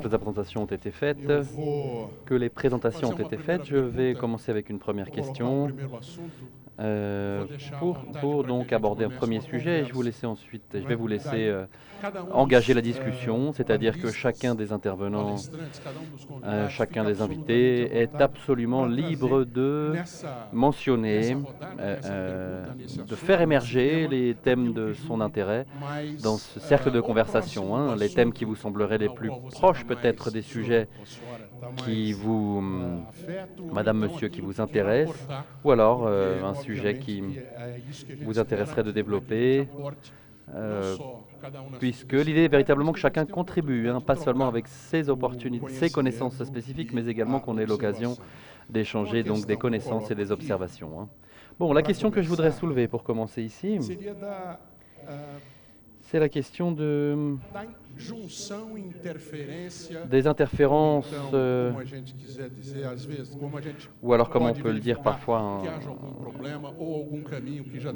toutes les présentations ont été faites, que les présentations ont été faites. Je vais commencer avec une première question pour donc aborder un premier sujet. Et je vais vous laisser engager la discussion, c'est-à-dire que chacun des intervenants, chacun des invités est absolument libre de mentionner, de faire émerger les thèmes de son intérêt dans ce cercle de conversation, hein, les thèmes qui vous sembleraient les plus proches peut-être des sujets qui vous, madame, monsieur, qui vous intéressent, ou alors un sujet qui vous intéresserait de développer, puisque l'idée est véritablement que chacun contribue, hein, pas seulement avec ses opportunités, ses connaissances spécifiques, mais également qu'on ait l'occasion d'échanger donc des connaissances et des observations, hein. Bon, la question que je voudrais soulever pour commencer ici, c'est la question des interférences, ou alors comme on peut le dire parfois,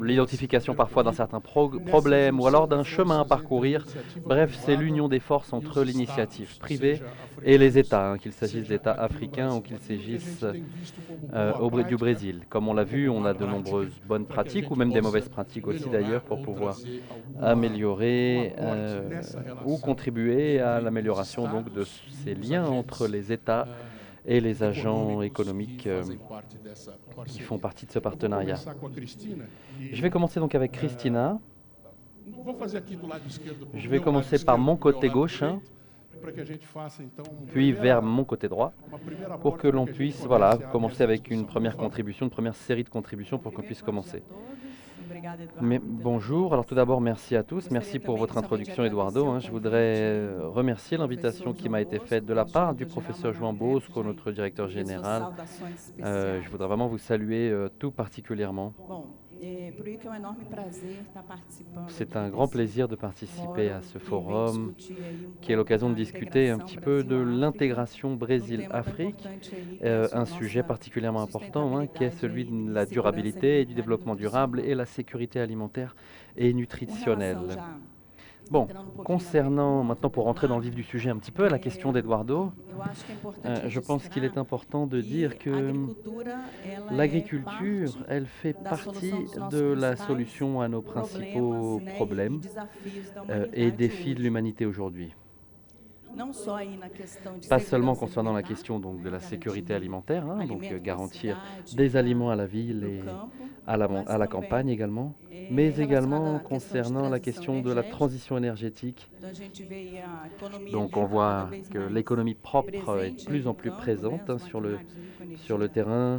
l'identification parfois d'un certain problème, ou alors d'un chemin à parcourir. Bref, c'est l'union des forces entre l'initiative privée et les États, hein, qu'il s'agisse d'États africains ou qu'il s'agisse du Brésil. Comme on l'a vu, on a de nombreuses bonnes pratiques, ou même des mauvaises pratiques aussi d'ailleurs, pour pouvoir améliorer ou contribuer à l'amélioration donc de ces liens entre les États et les agents économiques qui font partie de ce partenariat. Je vais commencer donc avec Christina. Je vais commencer par mon côté gauche, hein, puis vers mon côté droit, pour que l'on puisse commencer avec une première contribution, une première série de contributions pour qu'on puisse commencer. Mais bonjour, alors tout d'abord merci à tous, merci pour votre introduction Eduardo, hein. Je voudrais remercier l'invitation qui m'a été faite de la part du professeur João Bosco, notre directeur général. Je voudrais vraiment vous saluer tout particulièrement. C'est un grand plaisir de participer à ce forum qui est l'occasion de discuter un petit peu de l'intégration Brésil-Afrique, un sujet particulièrement important, hein, qui est celui de la durabilité, du développement durable et la sécurité alimentaire et nutritionnelle. Bon, concernant, maintenant pour rentrer dans le vif du sujet un petit peu, la question d'Eduardo, je pense qu'il est important de dire que l'agriculture, elle fait partie de la solution à nos principaux problèmes et défis de l'humanité aujourd'hui. Pas seulement concernant la question donc, de la sécurité alimentaire, hein, donc garantir des aliments à la ville et à la campagne également, mais également concernant la question de la transition énergétique. Donc on voit que l'économie propre est de plus en plus présente, hein, sur le terrain,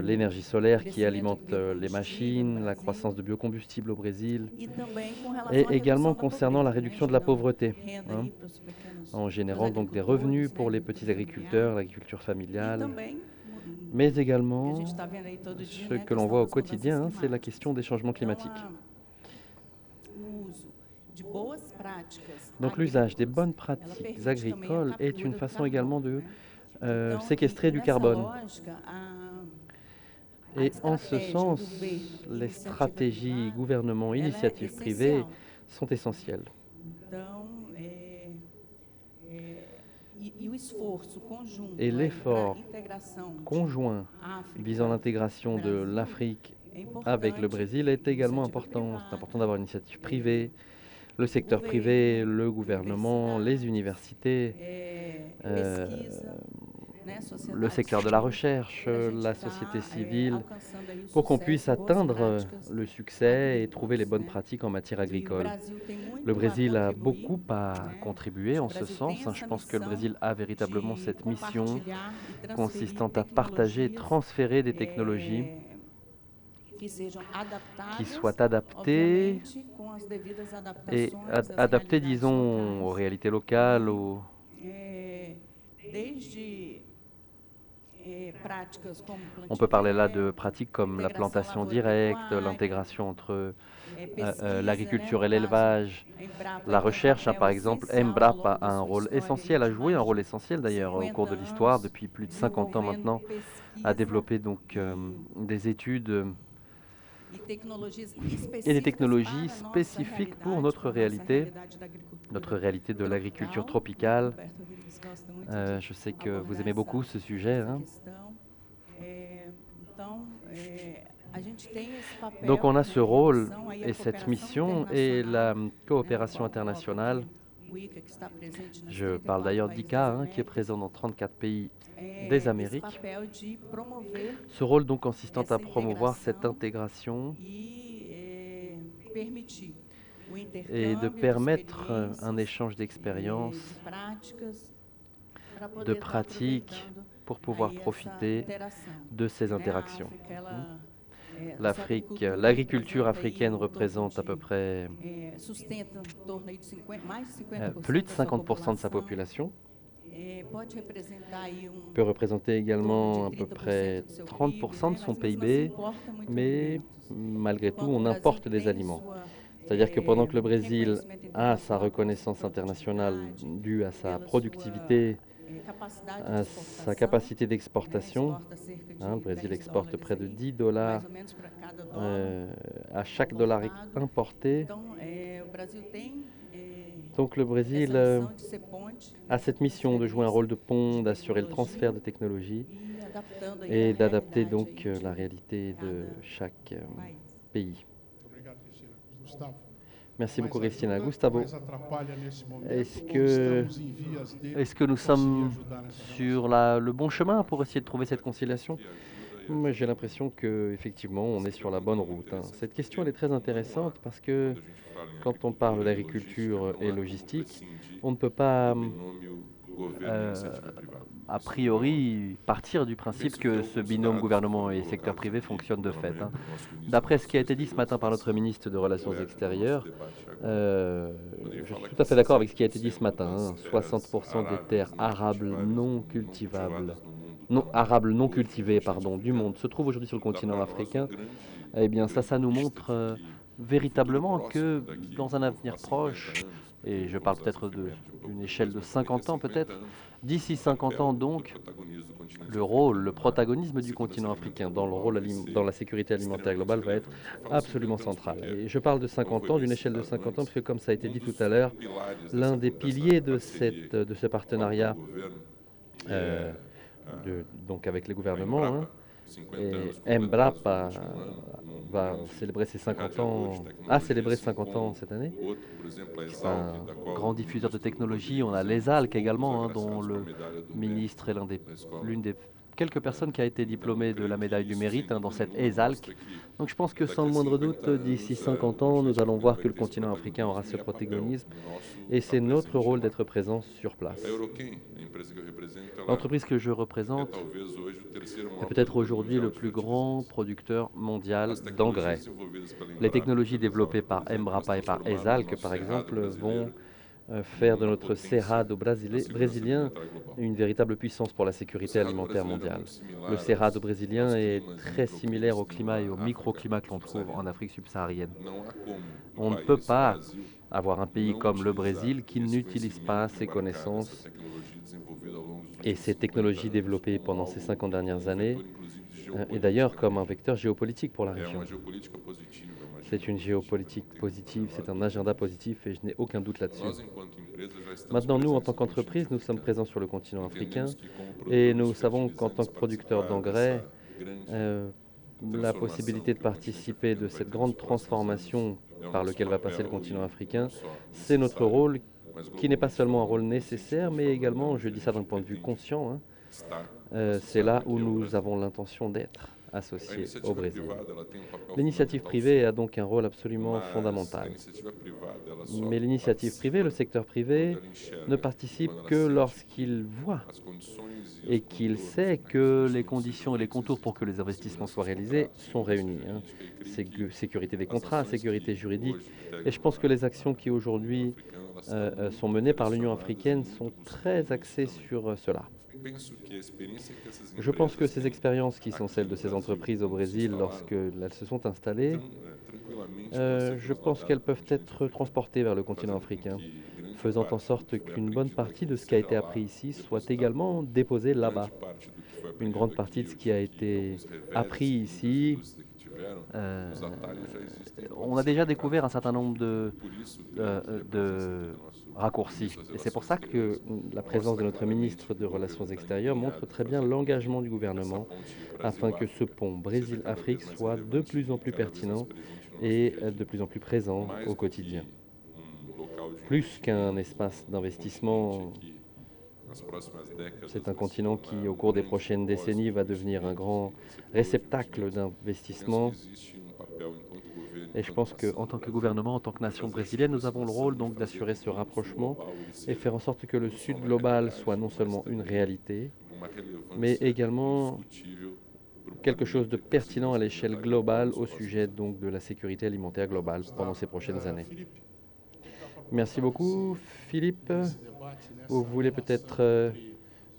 l'énergie solaire qui alimente les machines, la croissance de biocombustibles au Brésil, et également concernant la réduction de la pauvreté, hein, en générant donc des revenus pour les petits agriculteurs, l'agriculture familiale, mais également ce que l'on voit au quotidien, hein, c'est la question des changements climatiques. Donc l'usage des bonnes pratiques agricoles est une façon également de séquestrer du carbone. Et en ce sens, les stratégies gouvernement, initiatives privées sont essentielles. Et l'effort conjoint visant l'intégration de l'Afrique avec le Brésil est également important. C'est important d'avoir une initiative privée, le secteur privé, le gouvernement, les universités, le secteur de la recherche, la société civile, pour qu'on puisse atteindre le succès et trouver les bonnes pratiques en matière agricole. Le Brésil a beaucoup à contribuer en ce sens, hein. Je pense que le Brésil a véritablement cette mission consistant à partager et transférer des technologies qui soient adaptées et adaptées, disons, aux réalités locales, on peut parler là de pratiques comme la plantation directe, l'intégration entre l'agriculture et l'élevage, la recherche, hein, par exemple. Embrapa a un rôle essentiel à jouer, un rôle essentiel d'ailleurs au cours de l'histoire, depuis plus de 50 ans maintenant, à développer donc des études et des technologies spécifiques pour notre réalité de l'agriculture tropicale. Je sais que vous aimez beaucoup ce sujet, hein. Donc on a ce rôle et cette mission et la coopération internationale. Je parle d'ailleurs d'ICA, hein, qui est présent dans 34 pays des Amériques. Ce rôle donc consistant à promouvoir cette intégration et de permettre un échange d'expériences, de pratiques pour pouvoir profiter de ces interactions. L'Afrique, l'agriculture africaine représente à peu près plus de 50% de sa population, peut représenter également à peu près 30% de son PIB, mais malgré tout, on importe des aliments. C'est-à-dire que pendant que le Brésil a sa reconnaissance internationale due à sa productivité, à sa capacité d'exportation, hein, le Brésil exporte près de 10 dollars à chaque dollar importé. Donc le Brésil a cette mission de jouer un rôle de pont, d'assurer le transfert de technologies et d'adapter donc la réalité de chaque pays. Merci beaucoup, Christina. Gustavo, est-ce que nous sommes sur le bon chemin pour essayer de trouver cette conciliation? Moi, j'ai l'impression qu'effectivement, on est sur la bonne route, hein. Cette question, elle est très intéressante parce que quand on parle d'agriculture et logistique, on ne peut pas euh, a priori partir du principe que ce binôme gouvernement et secteur privé fonctionne de fait, hein. D'après ce qui a été dit ce matin par notre ministre des Relations extérieures, je suis tout à fait d'accord avec ce qui a été dit ce matin, hein. 60% des terres arables non cultivables, non cultivées, pardon, du monde se trouvent aujourd'hui sur le continent africain. Eh bien, ça nous montre véritablement que dans un avenir proche, et je parle peut-être d'une échelle de 50 ans peut-être, d'ici 50 ans donc, le rôle, le protagonisme du continent africain dans la sécurité alimentaire globale va être absolument central. Et je parle de 50 ans, d'une échelle de 50 ans, parce que comme ça a été dit tout à l'heure, l'un des piliers de ce partenariat donc avec les gouvernements, hein, et MBRAP va célébrer ses 50 ans, a célébré 50 ans cette année. C'est un grand diffuseur de technologie. On a l'ESALC également, hein, dont le ministre est l'une des quelques personnes qui a été diplômée de la médaille du mérite, hein, dans cette ESALC. Donc je pense que sans le moindre doute, d'ici 50 ans, nous allons voir que le continent africain aura ce protagonisme et c'est notre rôle d'être présent sur place. L'entreprise que je représente est peut-être aujourd'hui le plus grand producteur mondial d'engrais. Les technologies développées par Embrapa et par ESALC, par exemple, vont faire de notre Cerrado brésilien une véritable puissance pour la sécurité alimentaire mondiale. Le Cerrado brésilien est très similaire au climat et au microclimat que l'on trouve en Afrique subsaharienne. On ne peut pas avoir un pays comme le Brésil qui n'utilise pas ses connaissances et ces technologies développées pendant ces 50 dernières années, et d'ailleurs comme un vecteur géopolitique pour la région. C'est une géopolitique positive, c'est un agenda positif et je n'ai aucun doute là-dessus. Maintenant, nous, en tant qu'entreprise, nous sommes présents sur le continent africain et nous savons qu'en tant que producteurs d'engrais, la possibilité de participer de cette grande transformation par laquelle va passer le continent africain, c'est notre rôle qui n'est pas seulement un rôle nécessaire, mais également, je dis ça d'un point de vue conscient, hein, c'est là où nous avons l'intention d'être associés au Brésil. L'initiative privée a donc un rôle absolument fondamental. Mais l'initiative privée, le secteur privé, ne participe que lorsqu'il voit et qu'il sait que les conditions et les contours pour que les investissements soient réalisés sont réunis, hein. Sécurité des contrats, sécurité juridique. Et je pense que les actions qui aujourd'hui sont menées par l'Union africaine sont très axées sur cela. Je pense que ces expériences qui sont celles de ces entreprises au Brésil lorsqu'elles se sont installées, je pense qu'elles peuvent être transportées vers le continent africain, faisant en sorte qu'une bonne partie de ce qui a été appris ici soit également déposée là-bas. Une grande partie de ce qui a été appris ici On a déjà découvert un certain nombre de raccourcis. Et c'est pour ça que la présence de notre ministre de Relations extérieures montre très bien l'engagement du gouvernement afin que ce pont Brésil-Afrique soit de plus en plus pertinent et de plus en plus présent au quotidien. Plus qu'un espace d'investissement, c'est un continent qui, au cours des prochaines décennies, va devenir un grand réceptacle d'investissement. Et je pense qu'en tant que gouvernement, en tant que nation brésilienne, nous avons le rôle donc d'assurer ce rapprochement et faire en sorte que le Sud global soit non seulement une réalité, mais également quelque chose de pertinent à l'échelle globale au sujet donc de la sécurité alimentaire globale pendant ces prochaines années. Merci beaucoup, Philippe. Vous voulez peut-être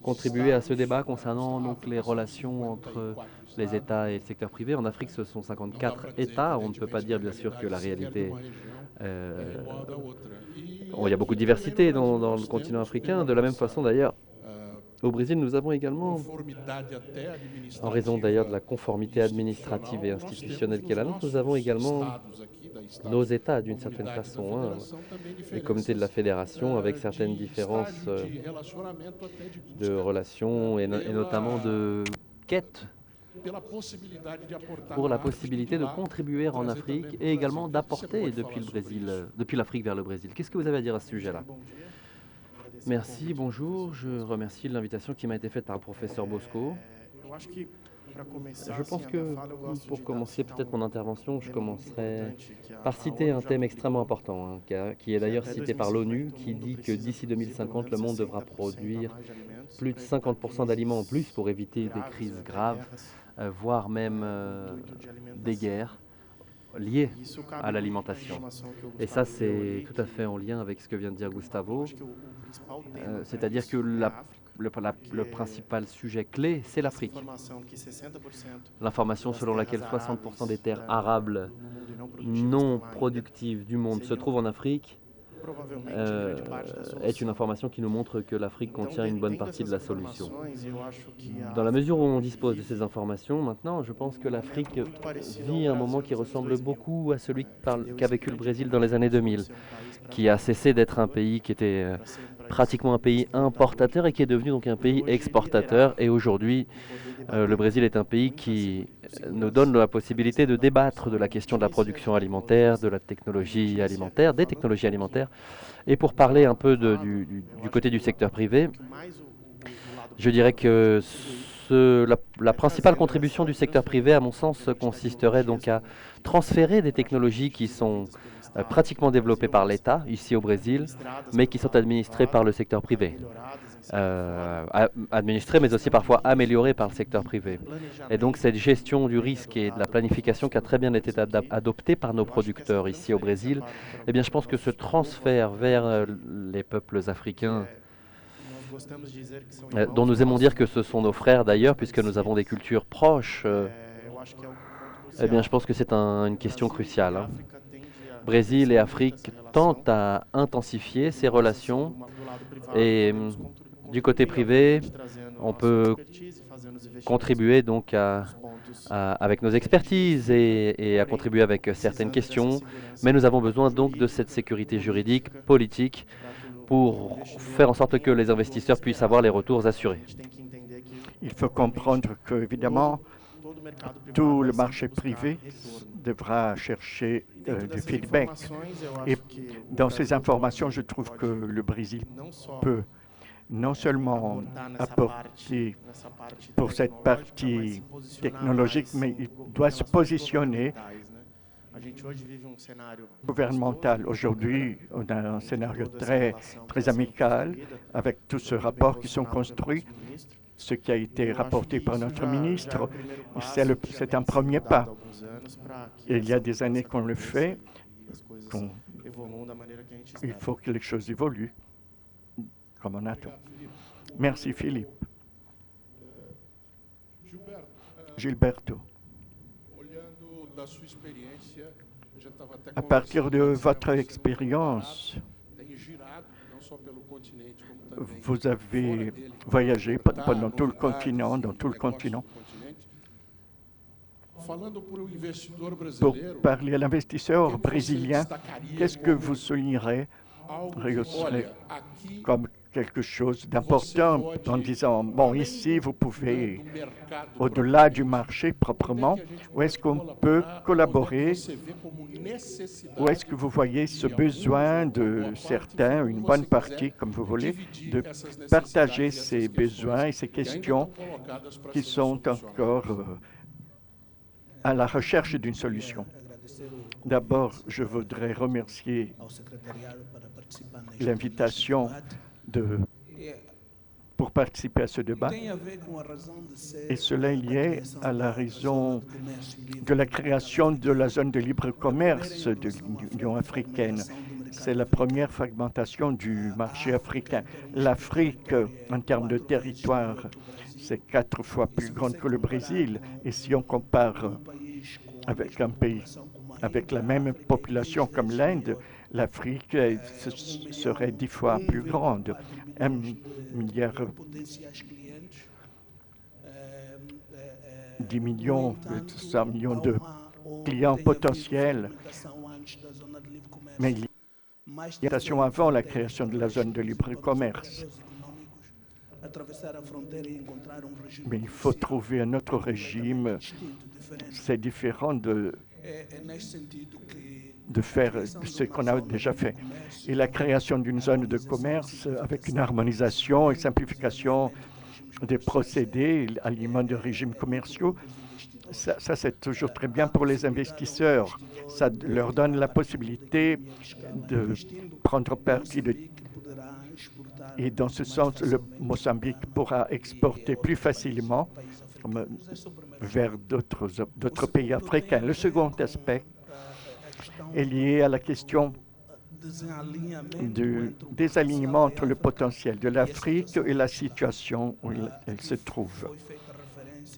contribuer à ce débat concernant donc les relations entre les États et le secteur privé. En Afrique, ce sont 54 États. On ne peut pas dire, bien sûr, que la réalité... il y a beaucoup de diversité dans le continent africain. De la même façon, d'ailleurs, au Brésil, nous avons également, en raison d'ailleurs de la conformité administrative et institutionnelle qui est la nôtre, nous avons également nos États, d'une certaine façon, hein, les communautés de la fédération, avec certaines différences de relations et notamment de quête pour la possibilité de contribuer en Afrique et également d'apporter depuis le Brésil, depuis l'Afrique vers le Brésil. Qu'est-ce que vous avez à dire à ce sujet-là? Merci, bonjour. Je remercie l'invitation qui m'a été faite par le professeur Bosco. Je pense que pour commencer peut-être mon intervention, je commencerai par citer un thème extrêmement important, hein, qui est d'ailleurs cité par l'ONU, qui dit que d'ici 2050, le monde devra produire plus de 50% d'aliments en plus pour éviter des crises graves, voire même des guerres liées à l'alimentation. Et ça, c'est tout à fait en lien avec ce que vient de dire Gustavo. C'est-à-dire que le principal sujet clé, c'est l'Afrique. L'information selon laquelle 60% des terres arables non productives du monde se trouvent en Afrique est une information qui nous montre que l'Afrique contient une bonne partie de la solution. Dans la mesure où on dispose de ces informations, maintenant, je pense que l'Afrique vit un moment qui ressemble beaucoup à celui qu'a vécu le Brésil dans les années 2000, qui a cessé d'être un pays qui était pratiquement un pays importateur et qui est devenu donc un pays exportateur. Et aujourd'hui, le Brésil est un pays qui nous donne la possibilité de débattre de la question de la production alimentaire, de la technologie alimentaire, des technologies alimentaires. Et pour parler un peu du côté du secteur privé, je dirais que la principale contribution du secteur privé, à mon sens, consisterait donc à transférer des technologies qui sont pratiquement développées par l'État, ici au Brésil, mais qui sont administrées par le secteur privé. Administrées, mais aussi parfois améliorées par le secteur privé. Et donc cette gestion du risque et de la planification qui a très bien été adoptée par nos producteurs ici au Brésil, eh bien, je pense que ce transfert vers les peuples africains, dont nous aimons dire que ce sont nos frères d'ailleurs, puisque nous avons des cultures proches, eh bien, je pense que c'est une question cruciale, hein. Brésil et Afrique tentent à intensifier ces relations et du côté privé, on peut contribuer donc avec nos expertises et à contribuer avec certaines questions, mais nous avons besoin donc de cette sécurité juridique, politique, pour faire en sorte que les investisseurs puissent avoir les retours assurés. Il faut comprendre qu'évidemment, tout le marché privé devra chercher du feedback. Et dans ces informations, je trouve que le Brésil peut non seulement apporter pour cette partie technologique, mais il doit se positionner gouvernemental. Aujourd'hui, on a un scénario très amical avec tous ces rapports qui sont construits. Ce qui a été rapporté par notre ministre, c'est un premier pas. Et il y a des années qu'on le fait. Il faut que les choses évoluent comme on attend. Merci Philippe. Gilberto. À partir de votre expérience, vous avez voyagé pendant tout le continent, dans tout le continent. Pour parler à l'investisseur brésilien, qu'est-ce que vous soulignerez comme quelque chose d'important en disant, bon, ici, vous pouvez, au-delà du marché proprement, où est-ce qu'on peut collaborer, où est-ce que vous voyez ce besoin de certains, une bonne partie, comme vous voulez, de partager ces besoins et ces questions qui sont encore à la recherche d'une solution. D'abord, je voudrais remercier l'invitation pour participer à ce débat. Et cela est lié à la raison de la création de la zone de libre commerce de l'Union africaine. C'est la première fragmentation du marché africain. L'Afrique, en termes de territoire, c'est 4 fois plus grande que le Brésil. Et si on compare avec un pays avec la même population comme l'Inde, l'Afrique serait 10 fois plus grande. 1 milliard, 10 millions, 100 millions de clients potentiels. Mais il y a une situation avant la création de la zone de libre commerce. Mais il faut trouver un autre régime. C'est différent de faire ce qu'on a déjà fait. Et la création d'une zone de commerce avec une harmonisation et simplification des procédés, alignement de régimes commerciaux, ça c'est toujours très bien pour les investisseurs. Ça leur donne la possibilité de prendre parti et dans ce sens, le Mozambique pourra exporter plus facilement vers d'autres pays africains. Le second aspect est lié à la question du désalignement entre le potentiel de l'Afrique et la situation où elle se trouve.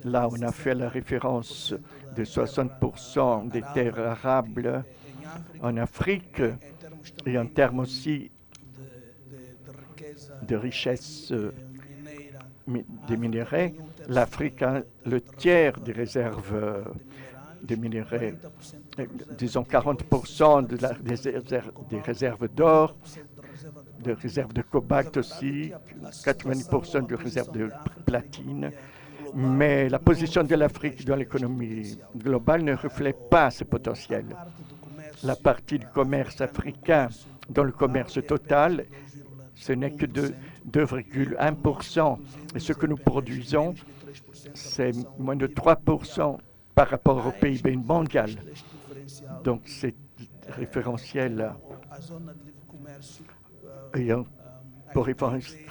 Là, on a fait la référence de 60% des terres arables en Afrique et en termes aussi de richesse des minéraux. L'Afrique a le tiers des réserves de minéraux, disons 40% des réserves d'or, des réserves de cobalt aussi, 90% de réserves de platine. Mais la position de l'Afrique dans l'économie globale ne reflète pas ce potentiel. La partie du commerce africain dans le commerce total, ce n'est que de 2,1%. Et ce que nous produisons, c'est moins de 3% par rapport au PIB mondial. Donc, c'est référentiel. Pour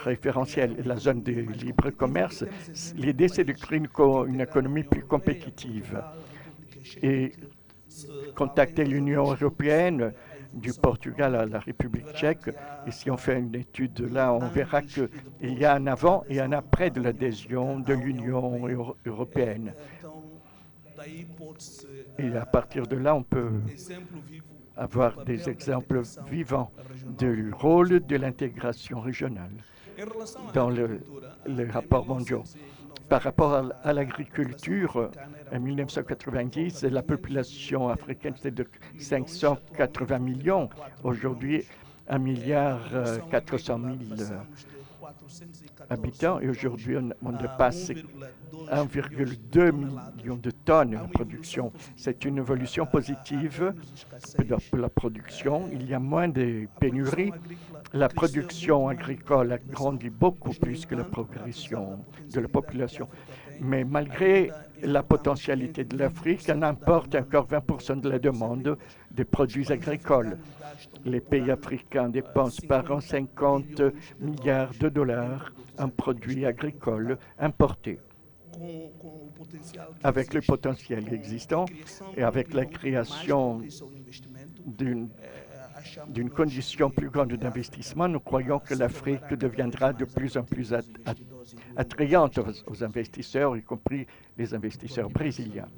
référentiel la zone de libre commerce, l'idée, c'est de créer une économie plus compétitive et contacter l'Union européenne, du Portugal à la République tchèque. Et si on fait une étude là, on verra qu'il y a un avant et un après de l'adhésion de l'Union européenne. Et à partir de là, on peut avoir des exemples vivants du rôle de l'intégration régionale dans les rapports mondiaux. Par rapport à l'agriculture, en 1990, la population africaine était de 580 millions. Aujourd'hui, 1,4 milliard habitants. Et aujourd'hui, on dépasse 1,2 million de tonnes de production. C'est une évolution positive de la production. Il y a moins de pénuries. La production agricole a grandi beaucoup plus que la progression de la population. Mais malgré la potentialité de l'Afrique, elle importe encore 20% de la demande des produits agricoles. Les pays africains dépensent par an 50 milliards de dollars en produits agricoles importés. Avec le potentiel existant et avec la création d'une condition plus grande d'investissement, nous croyons que l'Afrique deviendra de plus en plus attrayante aux investisseurs, y compris les investisseurs brésiliens.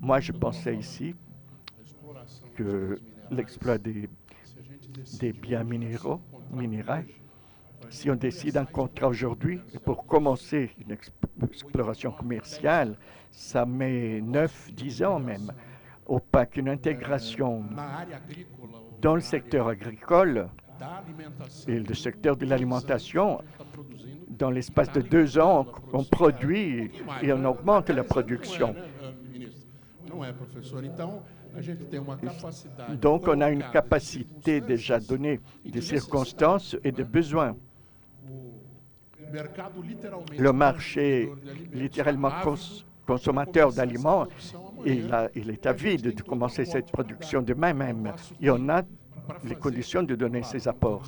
Moi, je pensais ici que l'exploit des biens minéraux, Si on décide un contrat aujourd'hui, pour commencer une exploration commerciale, ça met 9-10 ans même. Ou pas qu'une intégration dans le secteur agricole et le secteur de l'alimentation, dans l'espace de 2 ans, on produit et on augmente la production. Donc, on a une capacité déjà donnée des circonstances et des besoins. Le marché, littéralement consommateur d'aliments, il est avide de commencer cette production demain même. Et on a les conditions de donner ces apports.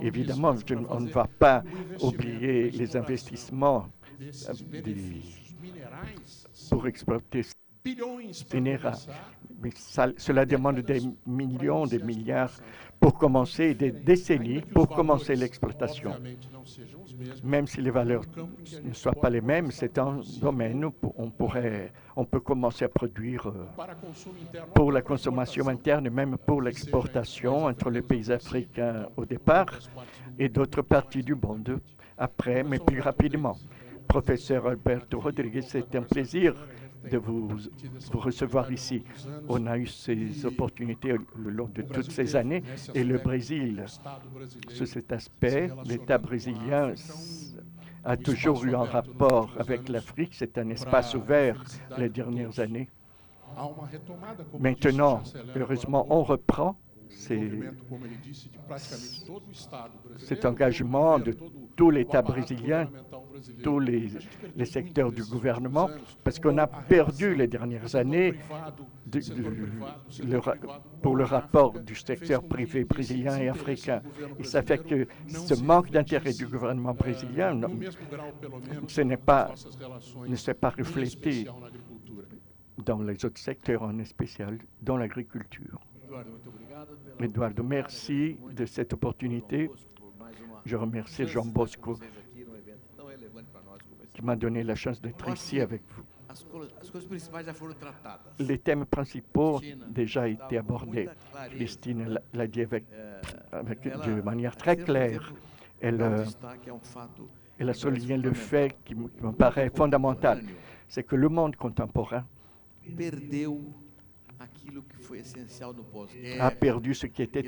Évidemment, on ne va pas oublier les investissements pour exploiter ces minéraux. Mais cela demande des millions, des milliards pour commencer, des décennies pour commencer l'exploitation. Même si les valeurs ne soient pas les mêmes, c'est un domaine où on peut commencer à produire pour la consommation interne et même pour l'exportation entre les pays africains au départ et d'autres parties du monde après, mais plus rapidement. Professeur Alberto Rodrigues, c'est un plaisir de vous recevoir ici. On a eu ces opportunités le long de toutes ces années et le Brésil, sur cet aspect, l'État brésilien a toujours eu un rapport avec l'Afrique. C'est un espace ouvert les dernières années. Maintenant, heureusement, on reprend cet engagement de tout l'État brésilien, tous les secteurs du gouvernement, parce qu'on a perdu les dernières années pour le rapport du secteur privé brésilien et africain. Et ça fait que ce manque d'intérêt du gouvernement brésilien ne s'est pas reflété dans les autres secteurs, en spécial dans l'agriculture. Eduardo, merci de cette opportunité. Je remercie Jean Bosco qui m'a donné la chance d'être ici avec vous. Les thèmes principaux ont déjà été abordés. Christine l'a dit de manière très claire. Elle a souligné le fait qui me paraît fondamental, c'est que le monde contemporain a perdu ce qui était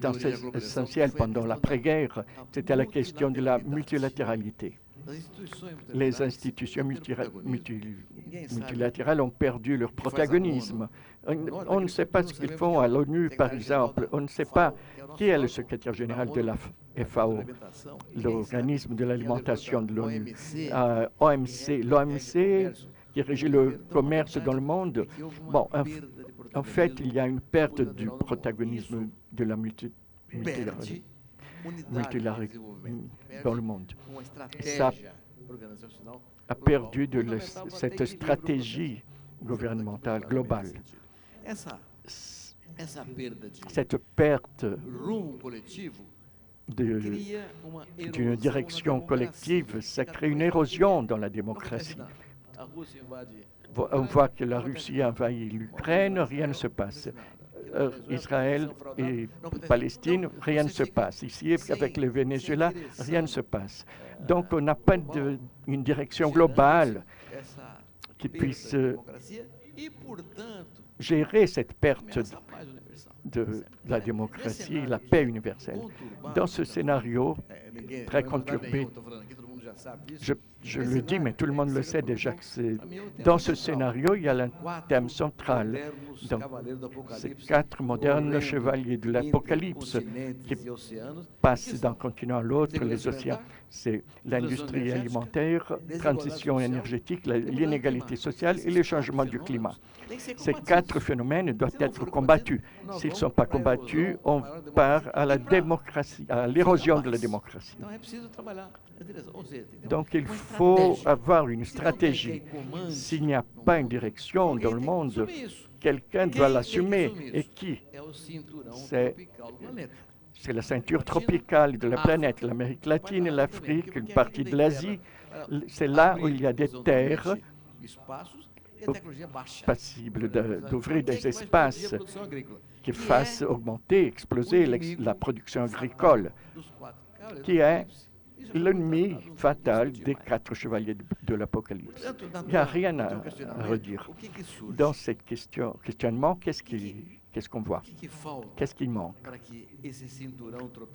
essentiel pendant l'après-guerre. C'était la question de la multilatéralité. Les institutions multilatérales ont perdu leur protagonisme. On ne sait pas ce qu'ils font à l'ONU, par exemple. On ne sait pas qui est le secrétaire général de la FAO, l'organisme de l'alimentation de l'ONU, l'OMC, qui régit le commerce dans le monde. Bon, en fait, il y a une perte du protagonisme de la multilatéralité dans le monde. Ça a perdu cette stratégie gouvernementale globale. Cette perte d'une direction collective, ça crée une érosion dans la démocratie. On voit que la Russie envahit l'Ukraine, rien ne se passe. Israël et Palestine, rien ne se passe. Ici, avec le Venezuela, rien ne se passe. Donc, on n'a pas une direction globale qui puisse gérer cette perte de la démocratie et la paix universelle. Dans ce scénario très conturbé, je le dis, mais tout le monde le sait déjà, que dans ce scénario, il y a un thème central. Donc, ces 4 modernes chevaliers de l'Apocalypse qui passent d'un continent à l'autre, les océans. C'est l'industrie alimentaire, transition énergétique, l'inégalité sociale et le changement du climat. Ces 4 phénomènes doivent être combattus. S'ils ne sont pas combattus, on part à la démocratie, à l'érosion de la démocratie. Donc, il faut avoir une stratégie. S'il n'y a pas une direction dans le monde, quelqu'un doit l'assumer. Et qui? C'est la ceinture tropicale de la planète, l'Amérique latine, l'Afrique, une partie de l'Asie. C'est là où il y a des terres passibles d'ouvrir des espaces qui fassent augmenter, exploser la production agricole, qui est l'ennemi fatal des 4 chevaliers de l'Apocalypse. Il n'y a rien à redire. Dans ce questionnement, qu'est-ce qu'on voit? Qu'est-ce qui manque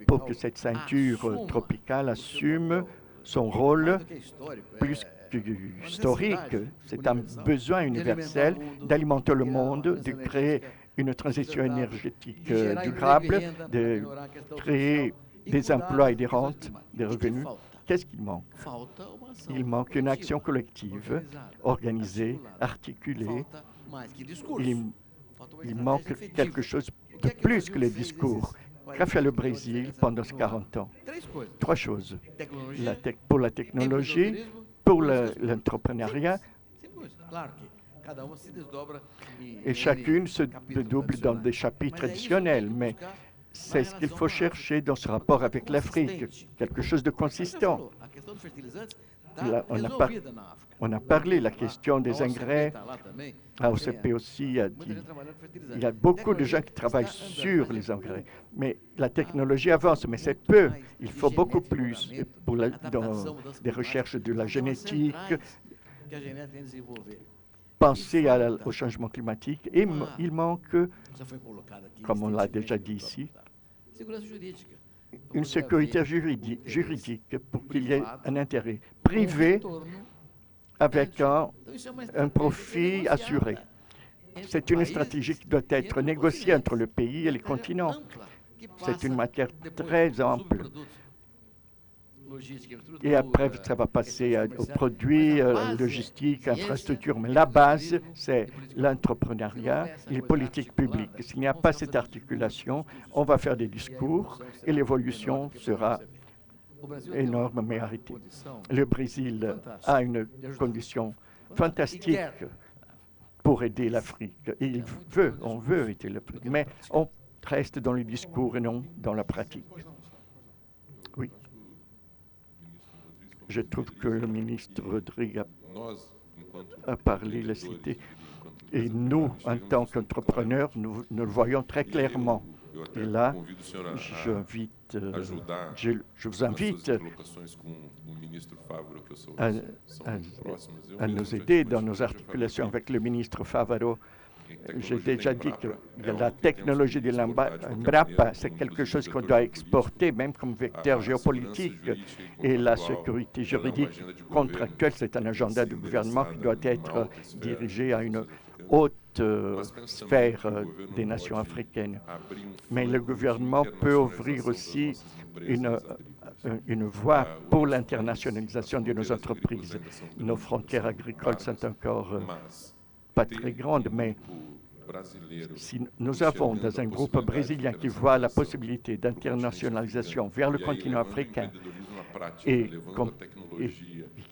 pour que cette ceinture tropicale assume son rôle plus historique? C'est un besoin universel d'alimenter le monde, de créer une transition énergétique durable, de créer des emplois et des rentes, des revenus. Qu'est-ce qu'il manque? Il manque une action collective, organisée, articulée. Il manque quelque chose de plus que les discours. Qu'a fait le Brésil pendant ces 40 ans? 3 choses. Pour la technologie, pour l'entrepreneuriat, et chacune se dédouble dans des chapitres additionnels, mais c'est ce qu'il faut chercher dans ce rapport avec l'Afrique, quelque chose de consistant. Là, on a parlé de la question des engrais. AOCP aussi a dit il y a beaucoup de gens qui travaillent sur les engrais, mais la technologie avance, mais c'est peu. Il faut beaucoup plus dans des recherches de la génétique, penser au changement climatique. Et il manque, comme on l'a déjà dit ici, une sécurité juridique pour qu'il y ait un intérêt privé avec un profit assuré. C'est une stratégie qui doit être négociée entre le pays et les continents. C'est une matière très ample. Et après, ça va passer aux produits, logistiques, infrastructures. Mais la base, c'est l'entrepreneuriat et les politiques publiques. S'il n'y a pas cette articulation, on va faire des discours et l'évolution sera énorme mais arrêtée. Le Brésil a une condition fantastique pour aider l'Afrique. Et on veut aider l'Afrique, mais on reste dans le discours et non dans la pratique. Oui. Je trouve que le ministre Rodrigue a parlé, l'a cité, et nous, en tant qu'entrepreneurs, nous le voyons très clairement. Et là, je vous invite à nous aider dans nos articulations avec le ministre Favaro. J'ai déjà dit que la technologie de l'Embrapa, c'est quelque chose qu'on doit exporter, même comme vecteur géopolitique. Et la sécurité juridique contractuelle, c'est un agenda du gouvernement qui doit être dirigé à une haute sphère des nations africaines. Mais le gouvernement peut ouvrir aussi une voie pour l'internationalisation de nos entreprises. Nos frontières agricoles sont encore pas très grandes, mais si nous avons dans un groupe brésilien qui voit la possibilité d'internationalisation vers le continent africain et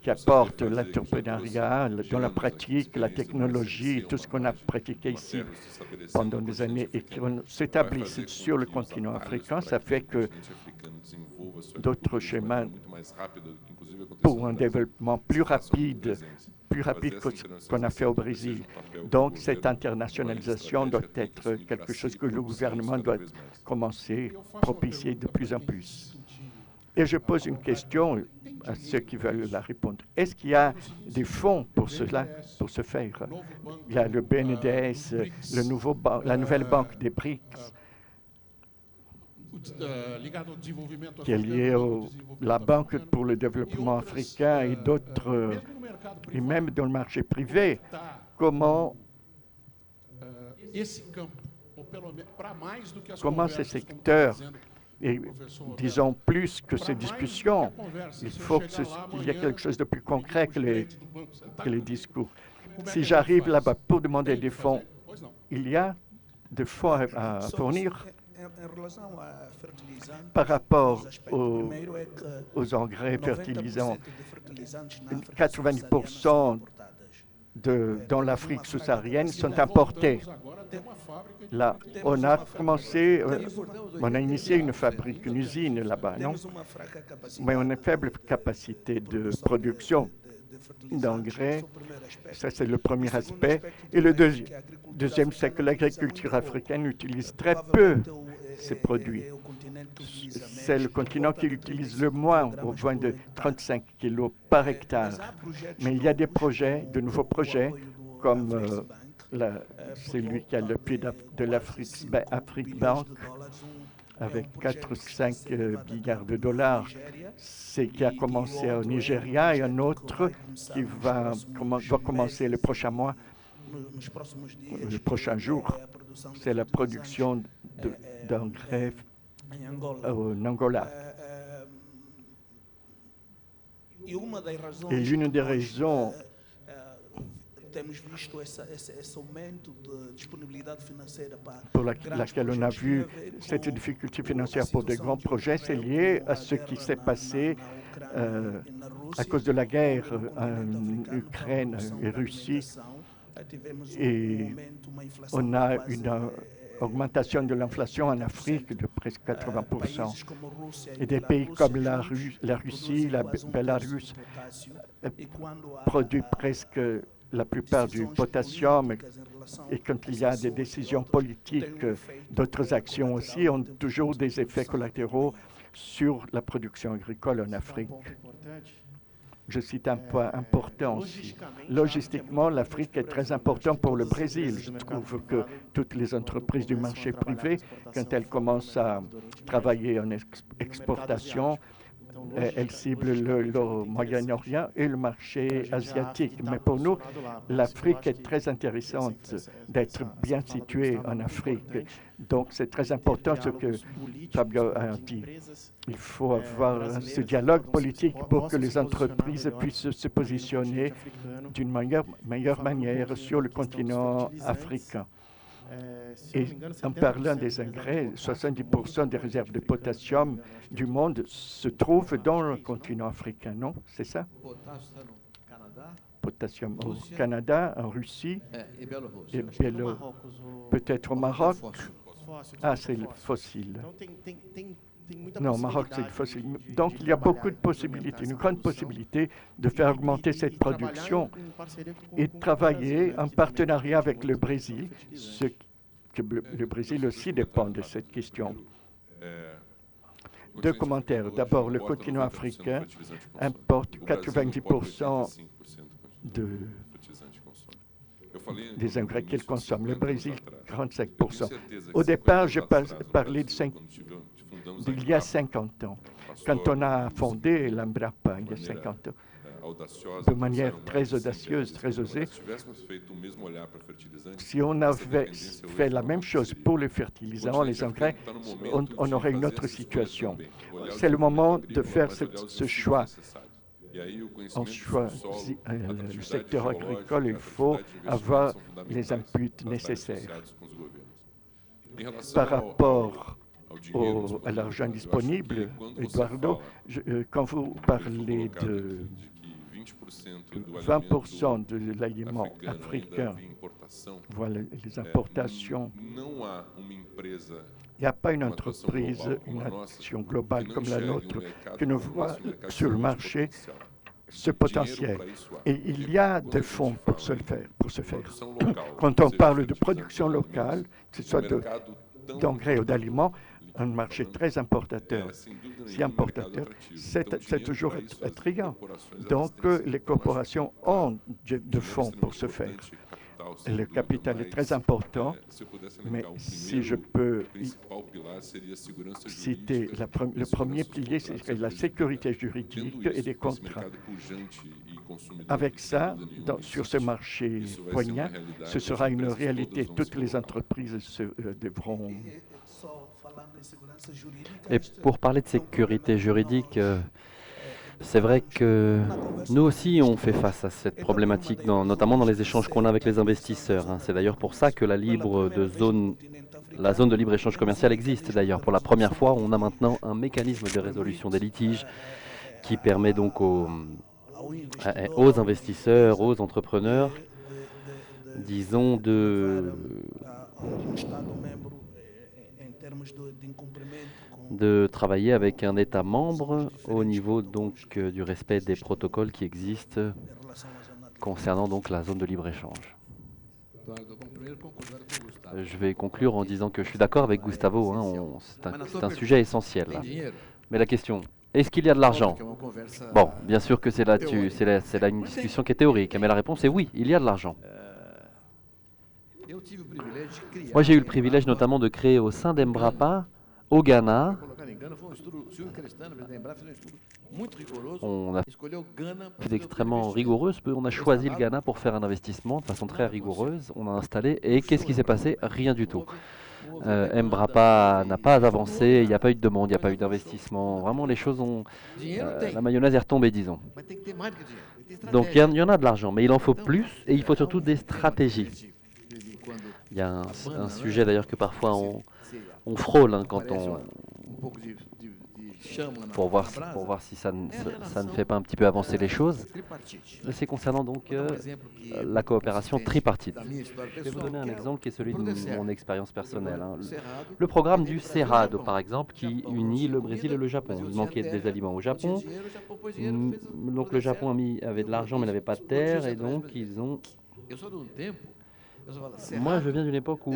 qui apporte l'entrepreneuriat dans la pratique, la technologie, tout ce qu'on a pratiqué ici pendant des années et qui s'établissent sur le continent africain, ça fait que d'autres chemins pour un développement plus rapide que ce qu'on a fait au Brésil. Donc, cette internationalisation doit être quelque chose que le gouvernement doit commencer à propicier de plus en plus. Et je pose une question à ceux qui veulent la répondre. Est-ce qu'il y a des fonds pour cela, pour ce faire? Il y a le BNDES, la nouvelle banque des BRICS, qui est liée à la Banque pour le développement africain et d'autres, et même dans le marché privé. Comment ces secteurs, et disons plus que ces discussions, il faut qu'il y ait quelque chose de plus concret que les discours. Si j'arrive là-bas pour demander des fonds, il y a des fonds à fournir par rapport aux engrais fertilisants. 90% dans l'Afrique subsaharienne sont importés. Là, on a initié une fabrique, une usine là-bas, non? Mais on a une faible capacité de production d'engrais. Ça, c'est le premier aspect. Et le deuxième, c'est que l'agriculture africaine utilise très peu ces produits. c'est le continent qui utilise le moins, au moins de 35 kilos par hectare. Mais il y a des projets, de nouveaux projets, comme celui qui a l'appui de l'Afrique Bank, avec 4 ou 5 milliards de dollars, c'est qui a commencé au Nigeria, et un autre qui va commencer le prochain mois, le prochain jour. C'est la production d'engrais en Angola. Et l'une des raisons pour laquelle on a vu cette difficulté financière pour de grands projets, c'est lié à ce qui s'est passé à cause de la guerre en Ukraine et Russie. Et on a une augmentation de l'inflation en Afrique de presque 80%. Et des pays comme la Russie, la Bélarus produisent presque la plupart du potassium, et quand il y a des décisions politiques, d'autres actions aussi ont toujours des effets collatéraux sur la production agricole en Afrique. Je cite un point important aussi. Logistiquement, l'Afrique est très importante pour le Brésil. Je trouve que toutes les entreprises du marché privé, quand elles commencent à travailler en exportation, elles ciblent le Moyen-Orient et le marché asiatique. Mais pour nous, l'Afrique est très intéressante d'être bien située en Afrique. Donc, c'est très important ce que Fabio a dit. Il faut avoir ce dialogue politique pour que les entreprises puissent se positionner d'une meilleure manière sur le continent africain. Et en parlant des engrais, 70% des réserves de potassium du monde se trouvent dans le continent africain, non? C'est ça? Potassium au Canada, en Russie, et peut-être au Maroc. Ah, c'est le fossile. Non, au Maroc, c'est le fossile. Donc, il y a beaucoup de possibilités, une grande possibilité de faire augmenter cette production et de travailler en partenariat avec le Brésil, ce que le Brésil aussi dépend de cette question. Deux commentaires. D'abord, le continent africain importe 90% des engrais qu'il consomme. Le Brésil, 35%. Au départ, je parlais d'il y a 50 ans, quand on a fondé l'Embrapa, il y a 50 ans, de manière très audacieuse, très osée. Si on avait fait la même chose pour les fertilisants, les engrais, on aurait une autre situation. C'est le moment de faire ce choix. On choisit le secteur agricole, il faut avoir les inputs nécessaires. Par rapport à l'argent disponible, Eduardo, quand vous parlez de 20% de l'aliment africain, voilà les importations, il n'y a pas une entreprise, une action globale comme la nôtre qui ne voit sur le marché ce potentiel. Et il y a des fonds pour ce faire. Quand on parle de production locale, que ce soit d'engrais ou d'aliments, un marché très importateur. Si importateur, c'est toujours attrayant. Donc, les corporations ont de fonds pour ce faire. Le capital est très important, mais si je peux citer le premier pilier, c'est la sécurité juridique et des contrats. Avec ça, sur ce marché poignant, ce sera une réalité. Toutes les entreprises devront... Et pour parler de sécurité juridique, c'est vrai que nous aussi, on fait face à cette problématique, notamment dans les échanges qu'on a avec les investisseurs. C'est d'ailleurs pour ça que la zone de libre-échange commercial existe. D'ailleurs, pour la première fois, on a maintenant un mécanisme de résolution des litiges qui permet donc aux investisseurs, aux entrepreneurs, disons, de travailler avec un État membre au niveau donc du respect des protocoles qui existent concernant donc la zone de libre-échange. Je vais conclure en disant que je suis d'accord avec Gustavo, hein, c'est un sujet essentiel, là. Mais la question, est-ce qu'il y a de l'argent? Bon, bien sûr que c'est là une discussion qui est théorique, mais la réponse est oui, il y a de l'argent. Moi, j'ai eu le privilège notamment de créer au sein d'Embrapa, au Ghana, on a fait extrêmement rigoureuse. On a choisi le Ghana pour faire un investissement de façon très rigoureuse. On a installé et qu'est-ce qui s'est passé? Rien du tout. Embrapa n'a pas avancé, il n'y a pas eu de demande, il n'y a pas eu d'investissement. Vraiment, les choses ont... la mayonnaise est retombée, disons. Donc, il y en a de l'argent, mais il en faut plus et il faut surtout des stratégies. Il y a un sujet d'ailleurs que parfois on frôle hein, quand pour voir si ça ne fait pas un petit peu avancer les choses. C'est concernant donc la coopération tripartite. Je vais vous donner un exemple qui est celui de mon expérience personnelle. Hein. Le programme du Cerrado, par exemple, qui unit le Brésil et le Japon. Il manquait des aliments au Japon. Donc le Japon avait de l'argent mais n'avait pas de terre et donc ils ont... Moi, je viens d'une époque où,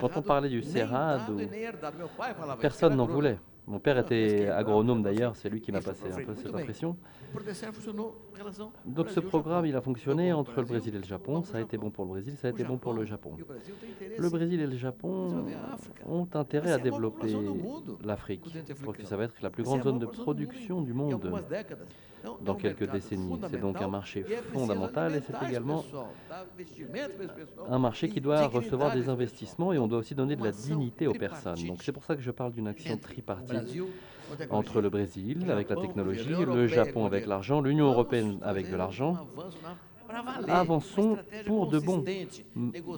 quand on parlait du Cerrado, personne n'en voulait. Mon père était agronome d'ailleurs, c'est lui qui m'a passé un peu cette impression. Donc ce programme, il a fonctionné entre le Brésil et le Japon. Ça a été bon pour le Brésil, ça a été bon pour le Japon. Le Brésil et le Japon ont intérêt à développer l'Afrique, parce que ça va être la plus grande zone de production du monde dans quelques décennies. C'est donc un marché fondamental et c'est également un marché qui doit recevoir des investissements et on doit aussi donner de la dignité aux personnes. Donc c'est pour ça que je parle d'une action tripartite entre le Brésil avec la technologie, le Japon avec l'argent, l'Union européenne avec de l'argent. Avançons pour de bon.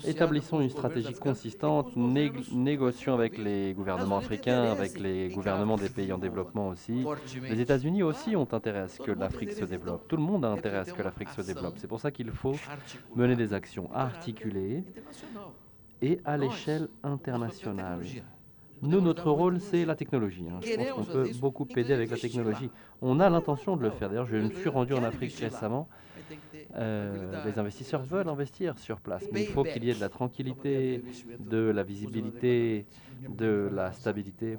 Établissons une stratégie consistante, négocions avec les gouvernements africains, avec les gouvernements des pays en développement aussi. Les États-Unis aussi ont intérêt à ce que l'Afrique se développe. Tout le monde a intérêt à ce que l'Afrique se développe. C'est pour ça qu'il faut mener des actions articulées et à l'échelle internationale. Nous, notre rôle, c'est la technologie. Hein. Je pense qu'on peut beaucoup aider avec la technologie. On a l'intention de le faire. D'ailleurs, je me suis rendu en Afrique récemment. Les investisseurs veulent investir sur place, mais il faut qu'il y ait de la tranquillité, de la visibilité, de la stabilité.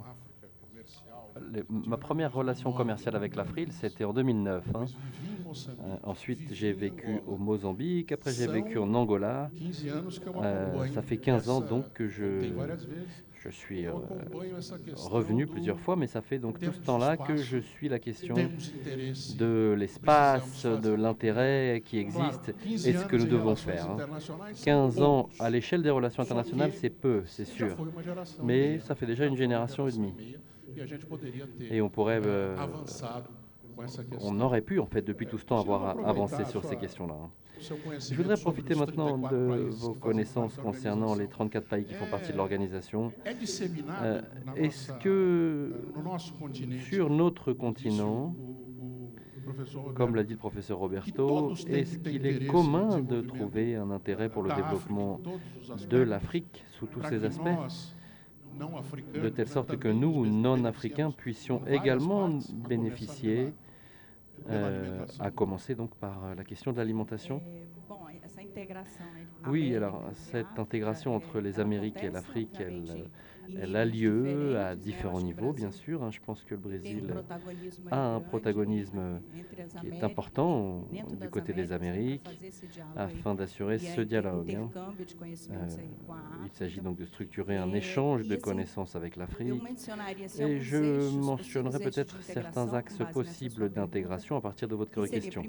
Ma première relation commerciale avec l'Afrique, c'était en 2009. Hein. Ensuite, j'ai vécu au Mozambique, après j'ai vécu en Angola. Ça fait 15 ans donc que je suis revenu plusieurs fois, mais ça fait donc tout ce temps-là que je suis la question de l'espace, de l'intérêt qui existe et ce que nous devons faire. Hein. 15 ans à l'échelle des relations internationales, c'est peu, c'est sûr, mais ça fait déjà une génération et demie. Et on pourrait, on aurait pu en fait depuis tout ce temps avoir avancé sur ces questions-là. Hein. Je voudrais profiter maintenant de vos connaissances concernant les 34 pays qui font partie de l'organisation. Est-ce que sur notre continent, comme l'a dit le professeur Roberto, est-ce qu'il est commun de trouver un intérêt pour le développement de l'Afrique sous tous ses aspects, de telle sorte que nous, non-africains, puissions également bénéficier à commencer donc par la question de l'alimentation. Oui, alors cette intégration entre les Amériques et l'Afrique, elle a lieu à différents niveaux, bien sûr. Hein. Je pense que le Brésil a un protagonisme qui est important du côté des Amériques afin d'assurer ce dialogue. Hein. Il s'agit donc de structurer un échange de connaissances avec l'Afrique. Et je mentionnerai peut-être certains axes possibles d'intégration à partir de votre question.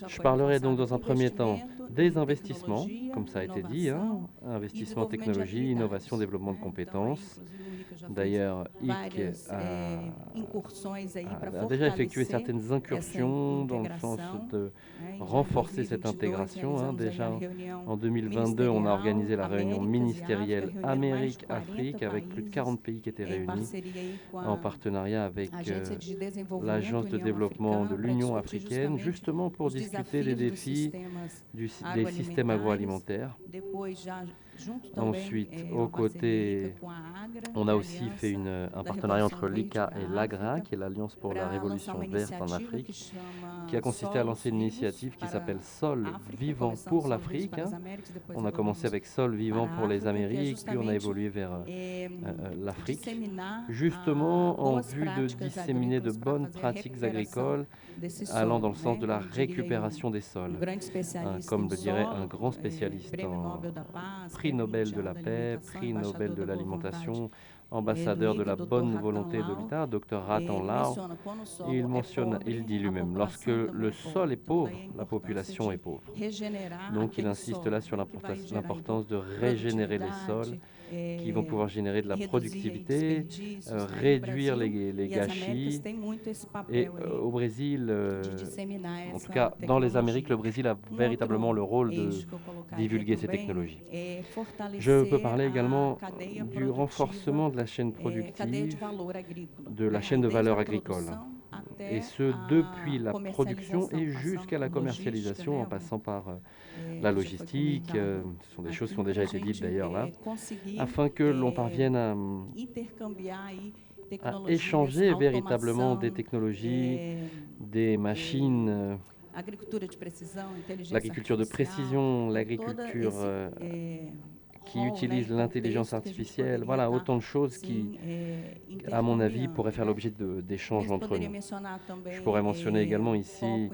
Je parlerai donc dans un premier temps des investissements, comme ça a été dit, hein, investissement, technologie, innovation, développement de compétences. D'ailleurs, IC a déjà effectué certaines incursions dans le sens de renforcer cette intégration. Hein. Déjà en 2022, on a organisé la réunion ministérielle Amérique-Afrique avec plus de 40 pays qui étaient réunis en partenariat avec l'Agence de développement de l'Union africaine, justement pour discuter des défis des systèmes agroalimentaires. Ensuite, aux côtés, on a aussi fait un partenariat entre l'ICA et l'AGRA, qui est l'Alliance pour la Révolution verte en Afrique, qui a consisté à lancer une initiative qui s'appelle Sol vivant pour l'Afrique. On a commencé avec Sol vivant pour les Amériques, puis on a évolué vers l'Afrique, justement en vue de disséminer de bonnes pratiques agricoles allant dans le sens de la récupération des sols. Comme le dirait un grand spécialiste en prix Nobel de la paix, prix Nobel de l'alimentation, ambassadeur de la bonne volonté de l'État, Dr Ratan Lau, il dit lui-même, lorsque le sol est pauvre, la population est pauvre. Donc il insiste là sur l'importance de régénérer les sols qui vont pouvoir générer de la productivité, réduire les gâchis. Et au Brésil, en tout cas dans les Amériques, le Brésil a véritablement le rôle de divulguer ces technologies. Je peux parler également du renforcement de la chaîne productive, de la chaîne de valeur agricole, et ce depuis la production et jusqu'à la commercialisation en passant par la logistique. Ce sont des choses qui ont déjà été dites d'ailleurs là, afin que l'on parvienne à échanger véritablement des technologies, des machines, l'agriculture de précision, l'agriculture qui utilise l'intelligence artificielle, voilà, autant de choses qui, à mon avis, pourraient faire l'objet d'échanges entre nous. Je pourrais mentionner également ici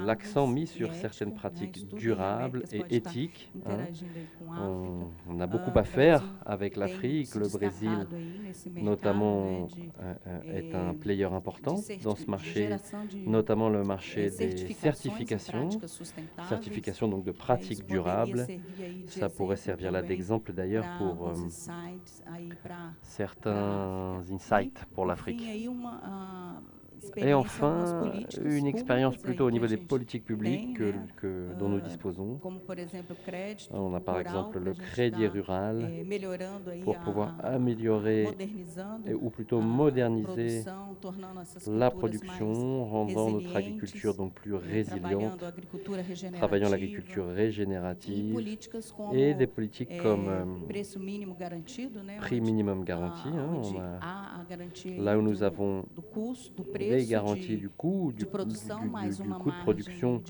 l'accent mis sur certaines pratiques durables et éthiques. On a beaucoup à faire avec l'Afrique. Le Brésil, notamment, est un player important dans ce marché, notamment le marché des certifications donc de pratiques durables. Ça pourrait servir là d'exemple d'ailleurs pour certains insights pour l'Afrique. Et enfin, une expérience plutôt au niveau des politiques publiques dont nous disposons. On a par exemple le crédit rural pour pouvoir améliorer ou plutôt moderniser la production, rendant notre agriculture donc plus résiliente, travaillant l'agriculture régénérative et des politiques comme prix minimum garanti. Là où nous avons des garanties du coût, du coût de production,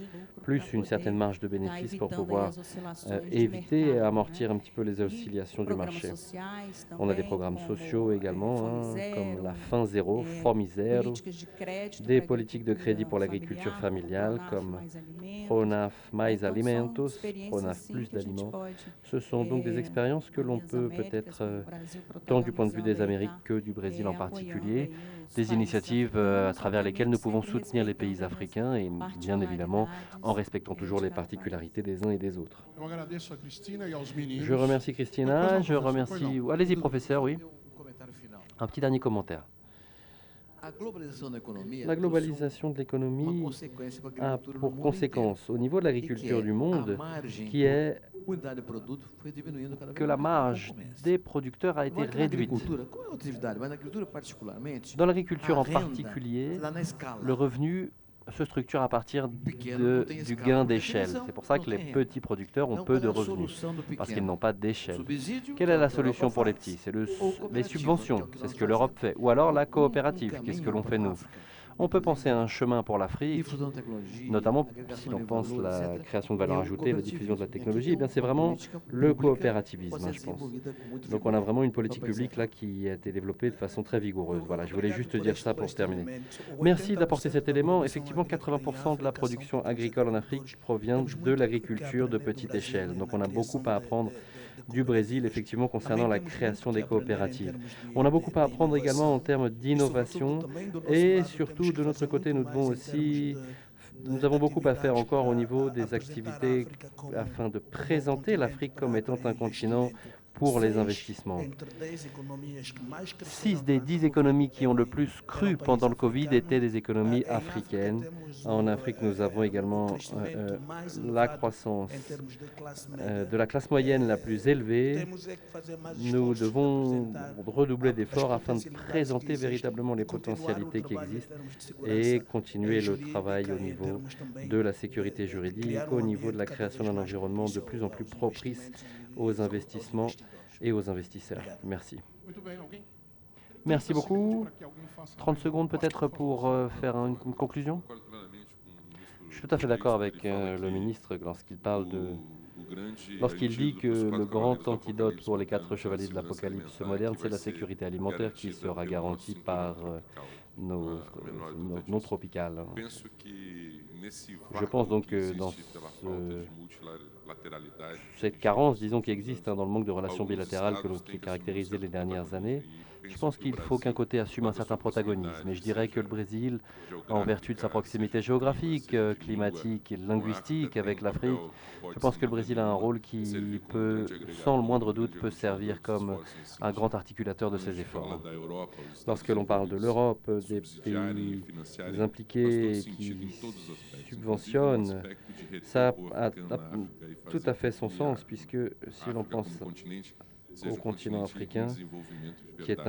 plus une certaine marge de bénéfice pour pouvoir éviter et amortir un petit peu les oscillations du marché. On a des programmes sociaux également, comme la Fin Zéro, Fome Zero, des politiques de crédit pour l'agriculture familiale, comme Pronaf Mais Alimentos, Pronaf Plus d'aliments. Ce sont donc des expériences que l'on peut peut-être, tant du point de vue des Amériques que du Brésil en particulier, des initiatives à travers lesquelles nous pouvons soutenir les pays africains et bien évidemment en respectant toujours les particularités des uns et des autres. Je remercie Christina, je remercie... Allez-y professeur, oui. Un petit dernier commentaire. La globalisation de l'économie a pour conséquence au niveau de l'agriculture du monde qui est que la marge des producteurs a été réduite. Dans l'agriculture en particulier, le revenu se structure à partir du gain d'échelle. C'est pour ça que les petits producteurs ont peu de revenus, parce qu'ils n'ont pas d'échelle. Quelle est la solution pour les petits? C'est les subventions, c'est ce que l'Europe fait. Ou alors la coopérative, qu'est-ce que l'on fait nous? On peut penser à un chemin pour l'Afrique, notamment si l'on pense la création de valeur ajoutée, la diffusion de la technologie, eh bien c'est vraiment le coopérativisme, je pense. Donc on a vraiment une politique publique là qui a été développée de façon très vigoureuse. Voilà, je voulais juste dire ça pour terminer. Merci d'apporter cet élément. Effectivement, 80% de la production agricole en Afrique provient de l'agriculture de petite échelle. Donc on a beaucoup à apprendre du Brésil, effectivement, concernant la création des coopératives. On a beaucoup à apprendre également en termes d'innovation et surtout, de notre côté, nous avons beaucoup à faire encore au niveau des activités afin de présenter l'Afrique comme étant un continent pour les investissements. 6 des 10 économies qui ont le plus cru pendant le Covid étaient des économies africaines. En Afrique, nous avons également la croissance de la classe moyenne la plus élevée. Nous devons redoubler d'efforts afin de présenter véritablement les potentialités qui existent et continuer le travail au niveau de la sécurité juridique, au niveau de la création d'un environnement de plus en plus propice aux investissements et aux investisseurs. Merci. Merci beaucoup. 30 secondes peut-être pour faire une conclusion. Je suis tout à fait d'accord avec le ministre lorsqu'il dit que le grand antidote pour les 4 chevaliers de l'apocalypse moderne, c'est la sécurité alimentaire qui sera garantie par nos non tropicales. Je pense donc que dans cette carence, disons, qui existe dans le manque de relations bilatérales qui caractérisait les dernières années, je pense qu'il faut qu'un côté assume un certain protagonisme. Et je dirais que le Brésil, en vertu de sa proximité géographique, climatique et linguistique avec l'Afrique, je pense que le Brésil a un rôle qui peut, sans le moindre doute, peut servir comme un grand articulateur de ces efforts. Lorsque l'on parle de l'Europe, des pays impliqués qui subventionnent, ça a tout à fait son sens, puisque si l'on pense au continent africain, qui est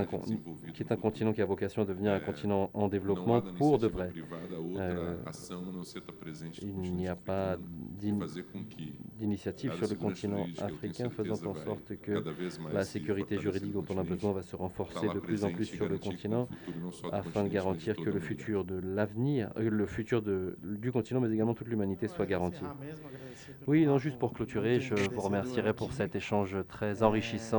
un continent qui a vocation à devenir un continent en développement pour de vrai. Il n'y a pas d'initiative sur le continent africain faisant en sorte que la sécurité juridique dont on a besoin va se renforcer de plus en plus sur le continent afin de garantir que le futur de l'avenir, le futur du continent, mais également toute l'humanité soit garanti. Oui, non, juste pour clôturer, je vous remercierai pour cet échange très enrichissant.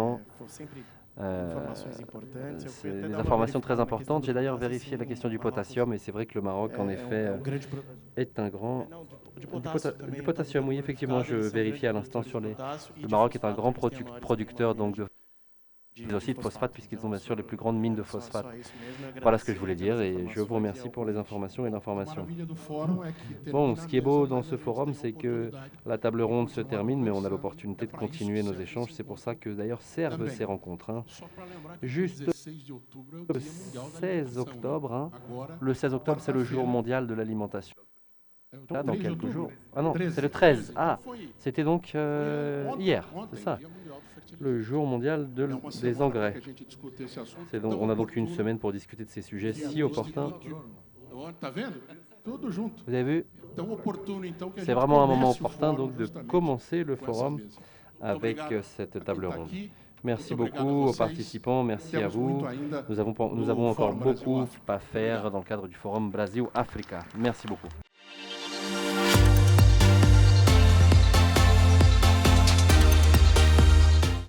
C'est des informations très importantes. J'ai d'ailleurs vérifié la question du potassium et c'est vrai que le Maroc, en effet, est un grand... Du potassium, oui, effectivement, je vérifiais à l'instant sur les... Le Maroc est un grand producteur donc de aussi de phosphate, puisqu'ils ont bien sûr les plus grandes mines de phosphate. Voilà ce que je voulais dire et je vous remercie pour les informations et l'information. Bon, ce qui est beau dans ce forum, c'est que la table ronde se termine, mais on a l'opportunité de continuer nos échanges. C'est pour ça que d'ailleurs servent ces rencontres. Juste le 16 octobre, le 16 octobre, c'est le jour mondial de l'alimentation. Là, dans quelques jours. Ah non, c'est le 13. Ah, c'était donc hier, c'est ça. Le jour mondial des engrais. Donc, on a donc une semaine pour discuter de ces sujets si opportuns. Vous avez vu? C'est vraiment un moment opportun donc de commencer le forum avec cette table ronde. Merci beaucoup aux participants, merci à vous. Nous avons encore beaucoup à faire dans le cadre du forum Brasil-Africa. Merci beaucoup.